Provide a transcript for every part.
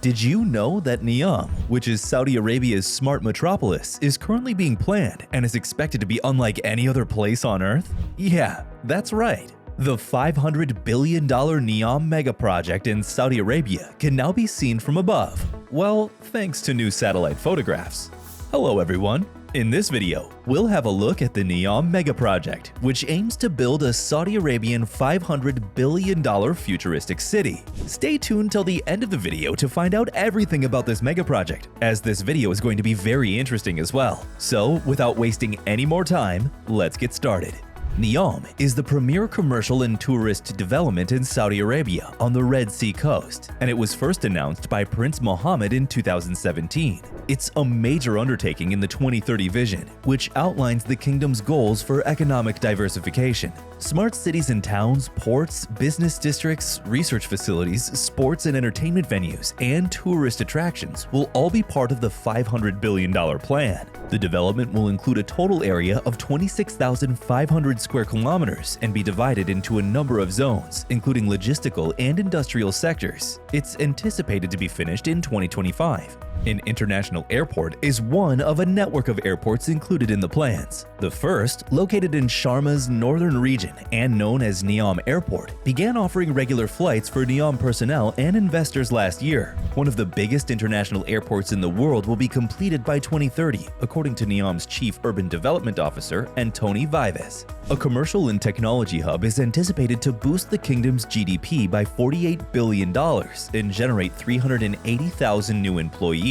Did you know that Neom, which is Saudi Arabia's smart metropolis, is currently being planned and is expected to be unlike any other place on Earth? Yeah, that's right. The $500 billion Neom mega project in Saudi Arabia can now be seen from above. Well, thanks to new satellite photographs. Hello everyone. In this video, we'll have a look at the Neom mega project, which aims to build a Saudi Arabian $500 billion futuristic city. Stay tuned till the end of the video to find out everything about this mega project, as this video is going to be very interesting as well. So, without wasting any more time, let's get started. Neom is the premier commercial and tourist development in Saudi Arabia on the Red Sea coast, and it was first announced by Prince Mohammed in 2017. It's a major undertaking in the 2030 vision, which outlines the kingdom's goals for economic diversification. Smart cities and towns, ports, business districts, research facilities, sports and entertainment venues, and tourist attractions will all be part of the $500 billion plan. The development will include a total area of 26,500 square kilometers and be divided into a number of zones, including logistical and industrial sectors. It's anticipated to be finished in 2025. An international airport is one of a network of airports included in the plans. The first, located in Sharma's northern region and known as Neom Airport, began offering regular flights for Neom personnel and investors last year. One of the biggest international airports in the world will be completed by 2030, according to Neom's Chief Urban Development Officer, Antoni Vives. A commercial and technology hub is anticipated to boost the kingdom's GDP by $48 billion and generate 380,000 new employees.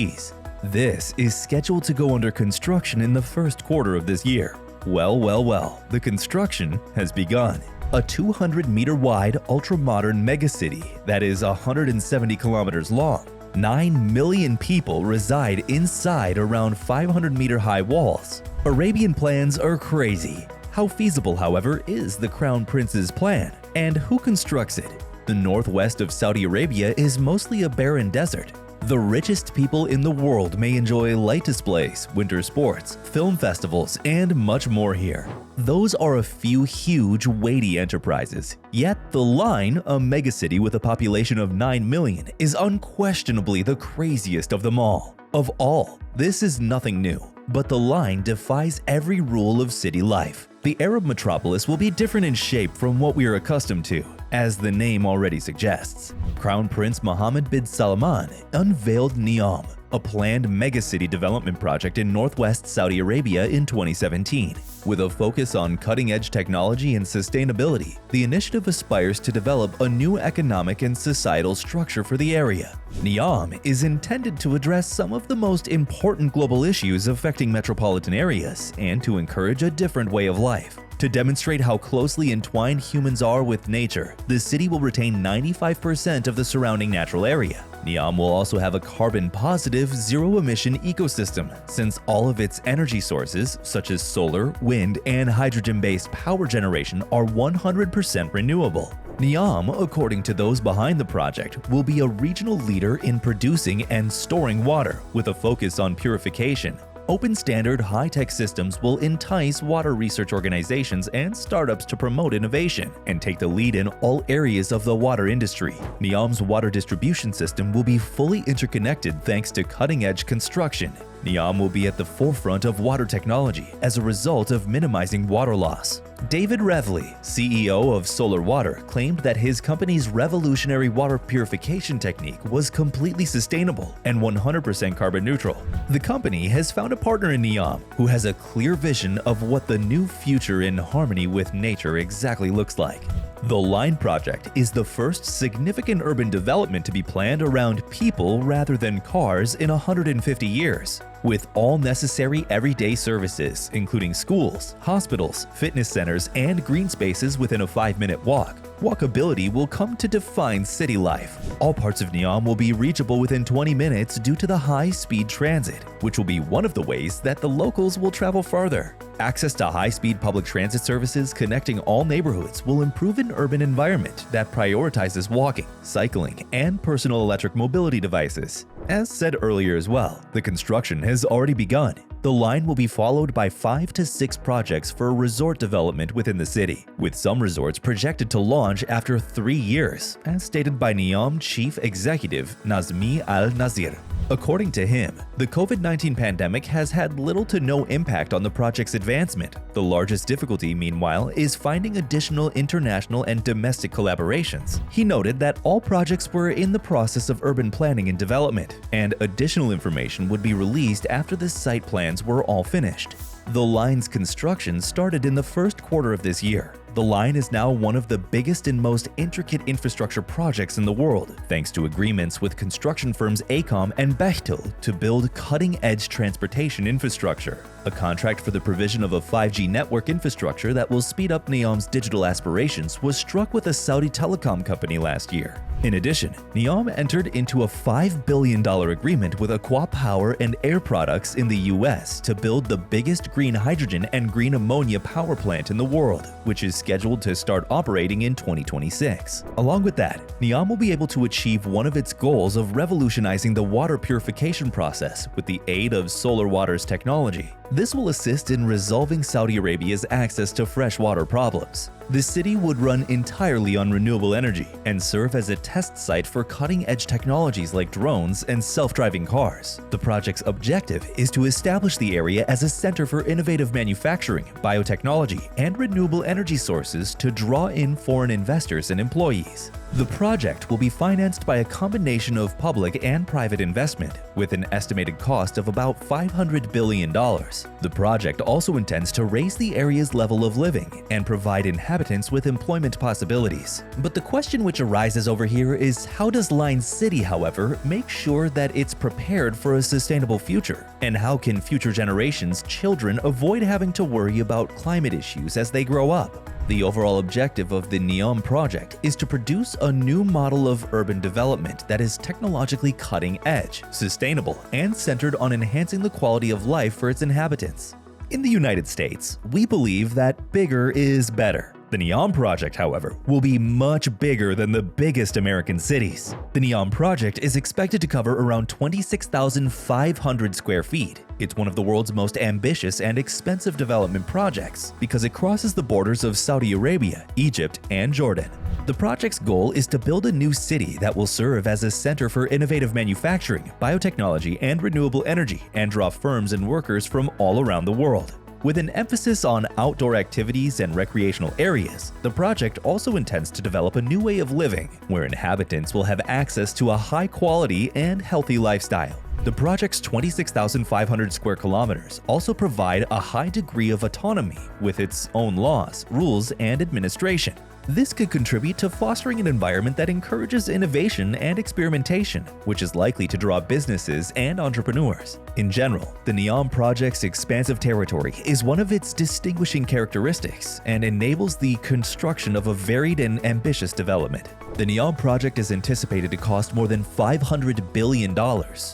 This is scheduled to go under construction in the first quarter of this year. Well, the construction has begun. A 200-meter wide, ultra-modern megacity that is 170 kilometers long. 9 million people reside inside around 500-meter high walls. Arabian plans are crazy. How feasible, however, is the Crown Prince's plan, and who constructs it? The northwest of Saudi Arabia is mostly a barren desert. The richest people in the world may enjoy light displays, winter sports, film festivals, and much more here. Those are a few huge, weighty enterprises. Yet the Line, a megacity with a population of 9 million, is unquestionably the craziest of them all. Of all, this is nothing new, but the Line defies every rule of city life. The Arab metropolis will be different in shape from what we are accustomed to, as the name already suggests. Crown Prince Mohammed bin Salman unveiled Neom, a planned megacity development project in northwest Saudi Arabia in 2017. With a focus on cutting-edge technology and sustainability, the initiative aspires to develop a new economic and societal structure for the area. Neom is intended to address some of the most important global issues affecting metropolitan areas and to encourage a different way of life. To demonstrate how closely entwined humans are with nature, the city will retain 95% of the surrounding natural area. Neom will also have a carbon-positive, zero-emission ecosystem, since all of its energy sources, such as solar, wind, and hydrogen-based power generation, are 100% renewable. Neom, according to those behind the project, will be a regional leader in producing and storing water, with a focus on purification. Open standard high-tech systems will entice water research organizations and startups to promote innovation and take the lead in all areas of the water industry. Neom's water distribution system will be fully interconnected thanks to cutting-edge construction. Neom will be at the forefront of water technology as a result of minimizing water loss. David Revley, CEO of Solar Water, claimed that his company's revolutionary water purification technique was completely sustainable and 100% carbon neutral. The company has found a partner in Neom who has a clear vision of what the new future in harmony with nature exactly looks like. The Line project is the first significant urban development to be planned around people rather than cars in 150 years. With all necessary everyday services, including schools, hospitals, fitness centers, and green spaces within a 5-minute walk, walkability will come to define city life. All parts of Neom will be reachable within 20 minutes due to the high-speed transit, which will be one of the ways that the locals will travel farther. Access to high-speed public transit services connecting all neighborhoods will improve an urban environment that prioritizes walking, cycling, and personal electric mobility devices. As said earlier as well, the construction has already begun. the line will be followed by 5 to 6 projects for resort development within the city, with some resorts projected to launch after 3 years, as stated by Neom chief executive Nazmi Al-Nazir. According to him, the COVID-19 pandemic has had little to no impact on the project's advancement. The largest difficulty, meanwhile, is finding additional international and domestic collaborations. He noted that all projects were in the process of urban planning and development, and additional information would be released after the site plans were all finished. The line's construction started in the first quarter of this year. The line is now one of the biggest and most intricate infrastructure projects in the world, thanks to agreements with construction firms AECOM and Bechtel to build cutting-edge transportation infrastructure. A contract for the provision of a 5G network infrastructure that will speed up Neom's digital aspirations was struck with a Saudi telecom company last year. In addition, Neom entered into a $5 billion agreement with Aqua Power and Air Products in the US to build the biggest green hydrogen and green ammonia power plant in the world, which is scheduled to start operating in 2026. Along with that, Neom will be able to achieve one of its goals of revolutionizing the water purification process with the aid of solar water's technology. This will assist in resolving Saudi Arabia's access to fresh water problems. The city would run entirely on renewable energy and serve as a test site for cutting-edge technologies like drones and self-driving cars. The project's objective is to establish the area as a center for innovative manufacturing, biotechnology, and renewable energy sources to draw in foreign investors and employees. The project will be financed by a combination of public and private investment, with an estimated cost of about $500 billion. The project also intends to raise the area's level of living and provide inhabitants with employment possibilities. But the question which arises over here is, how does Line City, however, make sure that it's prepared for a sustainable future? And how can future generations' children avoid having to worry about climate issues as they grow up? The overall objective of the Neom project is to produce a new model of urban development that is technologically cutting-edge, sustainable, and centered on enhancing the quality of life for its inhabitants. In the United States, we believe that bigger is better. The Neom project, however, will be much bigger than the biggest American cities. The Neom project is expected to cover around 26,500 square feet. It's one of the world's most ambitious and expensive development projects because it crosses the borders of Saudi Arabia, Egypt, and Jordan. The project's goal is to build a new city that will serve as a center for innovative manufacturing, biotechnology, and renewable energy, and draw firms and workers from all around the world. With an emphasis on outdoor activities and recreational areas, the project also intends to develop a new way of living, where inhabitants will have access to a high-quality and healthy lifestyle. The project's 26,500 square kilometers also provide a high degree of autonomy with its own laws, rules, and administration. This could contribute to fostering an environment that encourages innovation and experimentation, which is likely to draw businesses and entrepreneurs. In general, the Neom project's expansive territory is one of its distinguishing characteristics and enables the construction of a varied and ambitious development. The Neom project is anticipated to cost more than $500 billion,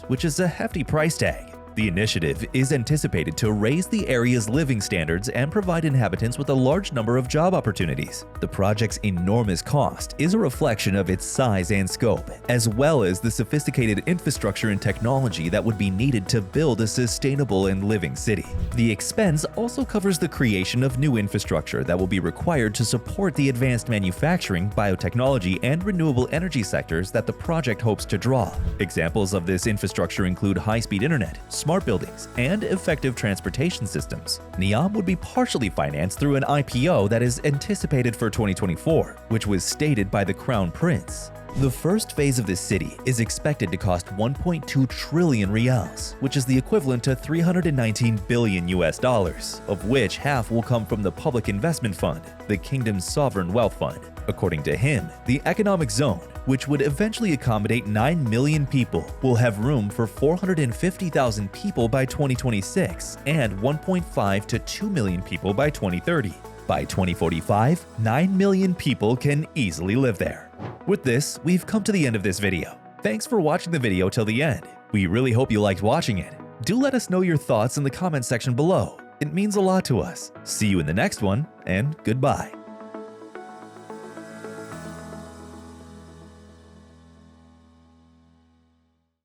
which is a hefty price tag. The initiative is anticipated to raise the area's living standards and provide inhabitants with a large number of job opportunities. The project's enormous cost is a reflection of its size and scope, as well as the sophisticated infrastructure and technology that would be needed to build a sustainable and living city. The expense also covers the creation of new infrastructure that will be required to support the advanced manufacturing, biotechnology, and renewable energy sectors that the project hopes to draw. Examples of this infrastructure include high-speed internet, smart buildings, and effective transportation systems. Neom would be partially financed through an IPO that is anticipated for 2024, which was stated by the Crown Prince. The first phase of the city is expected to cost 1.2 trillion riyals, which is the equivalent to $319 billion, of which half will come from the Public Investment Fund, the kingdom's sovereign wealth fund. According to him, the economic zone, which would eventually accommodate 9 million people, will have room for 450,000 people by 2026 and 1.5 to 2 million people by 2030. By 2045, 9 million people can easily live there. With this, we've come to the end of this video. Thanks for watching the video till the end. We really hope you liked watching it. Do let us know your thoughts in the comments section below. It means a lot to us. See you in the next one, and goodbye.